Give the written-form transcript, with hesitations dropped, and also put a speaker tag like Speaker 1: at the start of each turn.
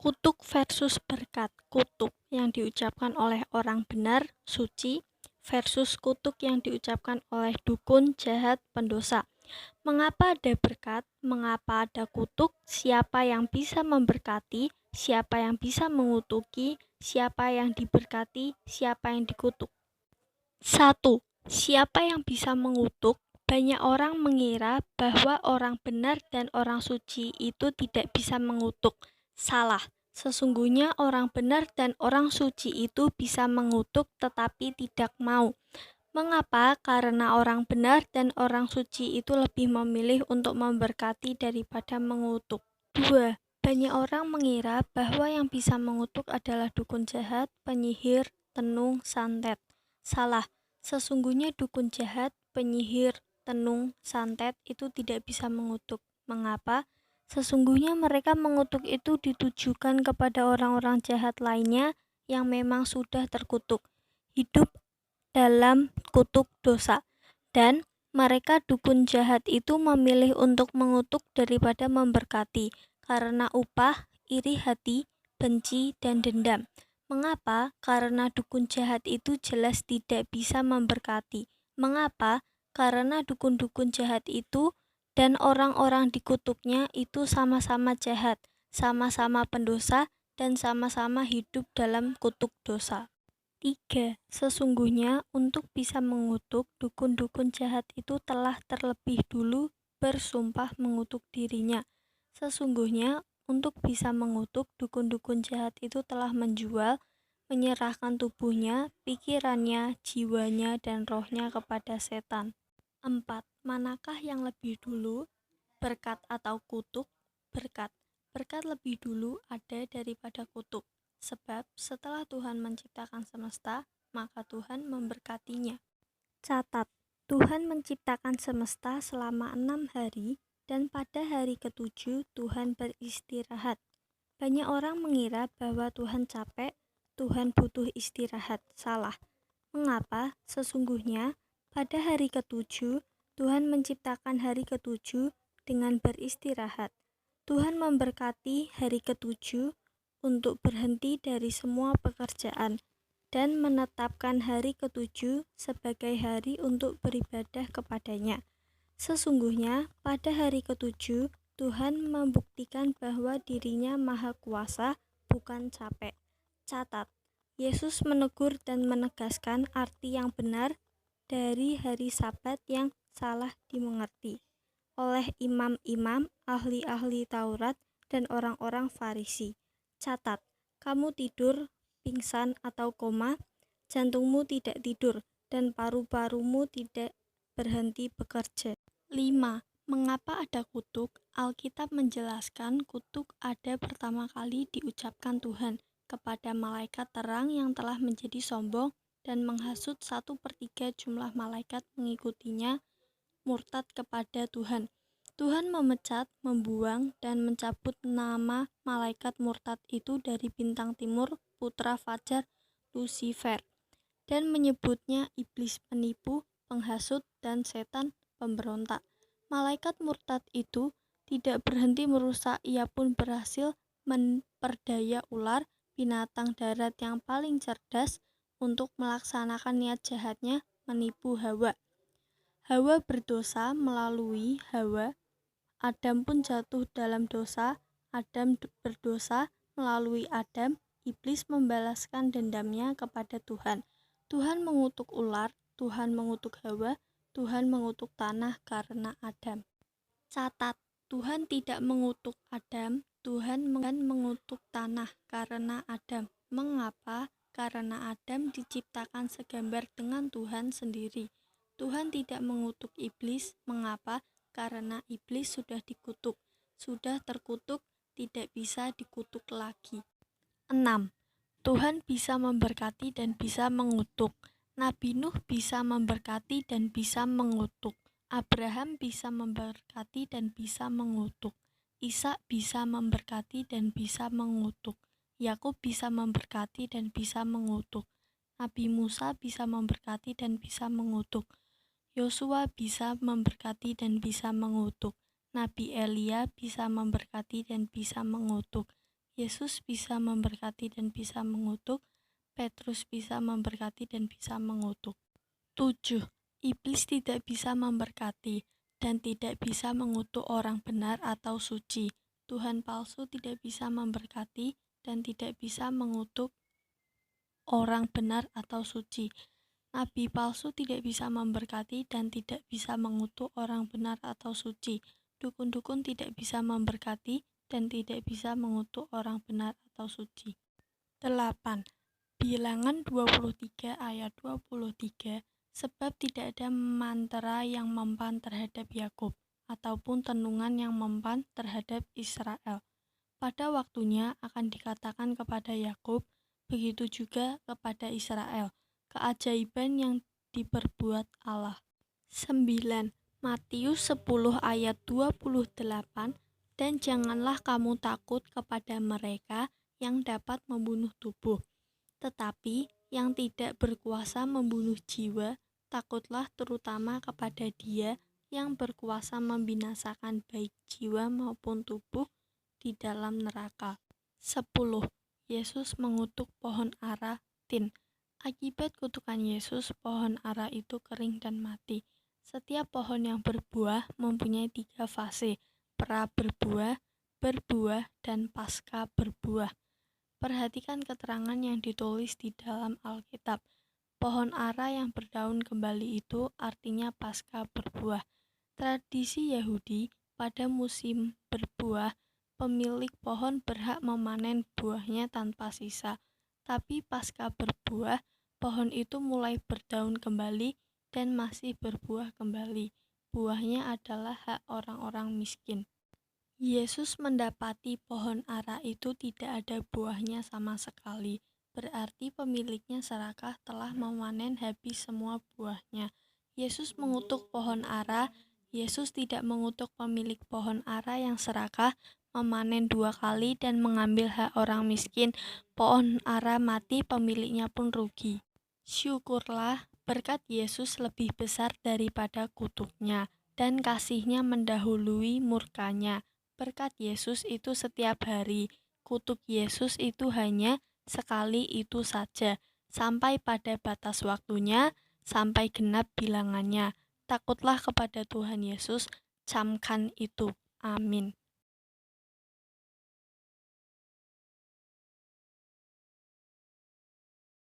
Speaker 1: Kutuk versus berkat. Kutuk yang diucapkan oleh orang benar, suci, versus kutuk yang diucapkan oleh dukun, jahat, pendosa. Mengapa ada berkat? Mengapa ada kutuk? Siapa yang bisa memberkati? Siapa yang bisa mengutuki? Siapa yang diberkati? Siapa yang dikutuk? 1. Siapa yang bisa mengutuk? Banyak orang mengira bahwa orang benar dan orang suci itu tidak bisa mengutuk. Salah. Sesungguhnya orang benar dan orang suci itu bisa mengutuk tetapi tidak mau. Mengapa? Karena orang benar dan orang suci itu lebih memilih untuk memberkati daripada mengutuk. 2. Banyak orang mengira bahwa yang bisa mengutuk adalah dukun jahat, penyihir, tenung, santet. Salah. Sesungguhnya dukun jahat, penyihir, tenung, santet itu tidak bisa mengutuk. Mengapa? Sesungguhnya mereka mengutuk itu ditujukan kepada orang-orang jahat lainnya yang memang sudah terkutuk, hidup dalam kutuk dosa, dan mereka dukun jahat itu memilih untuk mengutuk daripada memberkati, karena upah, iri hati, benci, dan dendam. Mengapa? Karena dukun jahat itu jelas tidak bisa memberkati. Mengapa? Karena dukun-dukun jahat itu dan orang-orang dikutuknya itu sama-sama jahat, sama-sama pendosa, dan sama-sama hidup dalam kutuk dosa. 3. Sesungguhnya untuk bisa mengutuk, dukun-dukun jahat itu telah terlebih dulu bersumpah mengutuk dirinya. Sesungguhnya untuk bisa mengutuk, dukun-dukun jahat itu telah menjual, menyerahkan tubuhnya, pikirannya, jiwanya, dan rohnya kepada setan. 4. Manakah yang lebih dulu, berkat atau kutuk? Berkat. Berkat lebih dulu ada daripada kutuk. Sebab setelah Tuhan menciptakan semesta, maka Tuhan memberkatinya. Catat, Tuhan menciptakan semesta selama 6 hari, dan pada hari ke-7 Tuhan beristirahat. Banyak orang mengira bahwa Tuhan capek, Tuhan butuh istirahat. Salah. Mengapa? Sesungguhnya pada hari ke-7 Tuhan menciptakan hari ke-7 dengan beristirahat. Tuhan memberkati hari ke-7 untuk berhenti dari semua pekerjaan dan menetapkan hari ke-7 sebagai hari untuk beribadah kepadanya. Sesungguhnya pada hari ke-7 Tuhan membuktikan bahwa dirinya maha kuasa, bukan capek. Catat, Yesus menegur dan menegaskan arti yang benar dari hari Sabat yang salah dimengerti oleh imam-imam, ahli-ahli Taurat, dan orang-orang Farisi. Catat, kamu tidur, pingsan atau koma, jantungmu tidak tidur, dan paru-parumu tidak berhenti bekerja. 5. Mengapa ada kutuk? Alkitab menjelaskan kutuk ada pertama kali diucapkan Tuhan kepada malaikat terang yang telah menjadi sombong dan menghasut 1/3 jumlah malaikat mengikutinya murtad kepada Tuhan. Tuhan memecat, membuang, dan mencabut nama malaikat murtad itu dari bintang timur, putra fajar, Lucifer, dan menyebutnya iblis penipu, penghasut, dan setan pemberontak. Malaikat murtad itu tidak berhenti merusak, ia pun berhasil memperdaya ular, binatang darat yang paling cerdas, untuk melaksanakan niat jahatnya menipu Hawa. Hawa berdosa melalui Hawa, Adam pun jatuh dalam dosa, Adam berdosa melalui Adam, iblis membalaskan dendamnya kepada Tuhan. Tuhan mengutuk ular, Tuhan mengutuk Hawa, Tuhan mengutuk tanah karena Adam. Catat, Tuhan tidak mengutuk Adam, Tuhan mengutuk tanah karena Adam. Mengapa? Karena Adam diciptakan segambar dengan Tuhan sendiri. Tuhan tidak mengutuk iblis. Mengapa? Karena iblis sudah dikutuk. Sudah terkutuk, tidak bisa dikutuk lagi. 6. Tuhan bisa memberkati dan bisa mengutuk. Nabi Nuh bisa memberkati dan bisa mengutuk. Abraham bisa memberkati dan bisa mengutuk. Ishak bisa memberkati dan bisa mengutuk. Yakub bisa memberkati dan bisa mengutuk. Nabi Musa bisa memberkati dan bisa mengutuk. Yosua bisa memberkati dan bisa mengutuk. Nabi Elia bisa memberkati dan bisa mengutuk. Yesus bisa memberkati dan bisa mengutuk, Petrus bisa memberkati dan bisa mengutuk. 7. Iblis tidak bisa memberkati dan tidak bisa mengutuk orang benar atau suci. Tuhan palsu tidak bisa memberkati dan tidak bisa mengutuk orang benar atau suci. Nabi palsu tidak bisa memberkati dan tidak bisa mengutuk orang benar atau suci. Dukun-dukun tidak bisa memberkati dan tidak bisa mengutuk orang benar atau suci. 8. Bilangan 23 ayat 23, sebab tidak ada mantra yang mempan terhadap Yakub, ataupun tenungan yang mempan terhadap Israel. Pada waktunya akan dikatakan kepada Yakub, begitu juga kepada Israel, keajaiban yang diperbuat Allah. 9. Matius 10 ayat 28, dan janganlah kamu takut kepada mereka yang dapat membunuh tubuh, tetapi yang tidak berkuasa membunuh jiwa, takutlah terutama kepada Dia yang berkuasa membinasakan baik jiwa maupun tubuh di dalam neraka. 10. Yesus mengutuk pohon ara tin. Akibat kutukan Yesus, pohon ara itu kering dan mati. Setiap pohon yang berbuah mempunyai 3 fase: pra berbuah, berbuah, dan pasca berbuah. Perhatikan keterangan yang ditulis di dalam Alkitab. Pohon ara yang berdaun kembali itu artinya pasca berbuah. Tradisi Yahudi, pada musim berbuah, pemilik pohon berhak memanen buahnya tanpa sisa. Tapi pasca berbuah, pohon itu mulai berdaun kembali dan masih berbuah kembali. Buahnya adalah hak orang-orang miskin. Yesus mendapati pohon ara itu tidak ada buahnya sama sekali. Berarti pemiliknya serakah telah memanen habis semua buahnya. Yesus mengutuk pohon ara. Yesus tidak mengutuk pemilik pohon ara yang serakah, memanen 2 kali dan mengambil hak orang miskin. Pohon ara mati, pemiliknya pun rugi. Syukurlah, berkat Yesus lebih besar daripada kutuknya, dan kasihnya mendahului murkanya. Berkat Yesus itu setiap hari, kutuk Yesus itu hanya sekali itu saja, sampai pada batas waktunya, sampai genap bilangannya. Takutlah kepada Tuhan Yesus, camkan itu. Amin.